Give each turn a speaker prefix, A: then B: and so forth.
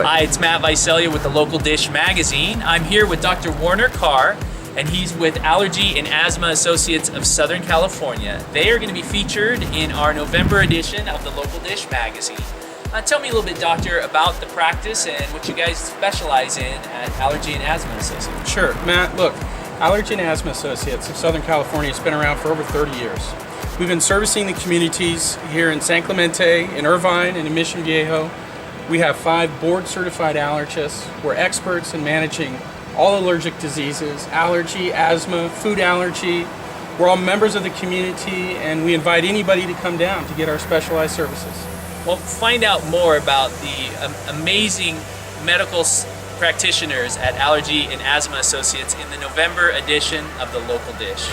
A: ahead.
B: Hi, it's Matt Visalia with the Local Dish Magazine. I'm here with Dr. Warner Carr, and he's with Allergy and Asthma Associates of Southern California. They are going to be featured in our November edition of the Local Dish Magazine. Tell me a little bit, Doctor, about the practice and what you guys specialize in at Allergy and Asthma Associates.
C: Sure, Matt, look, Allergy and Asthma Associates of Southern California has been around for over 30 years. We've been servicing the communities here in San Clemente, in Irvine, and in Mission Viejo. We have 5 board-certified allergists. We're experts in managing all allergic diseases, allergy, asthma, food allergy. We're all members of the community, and we invite anybody to come down to get our specialized services.
B: Well, find out more about the amazing medical practitioners at Allergy and Asthma Associates in the November edition of the Local Dish.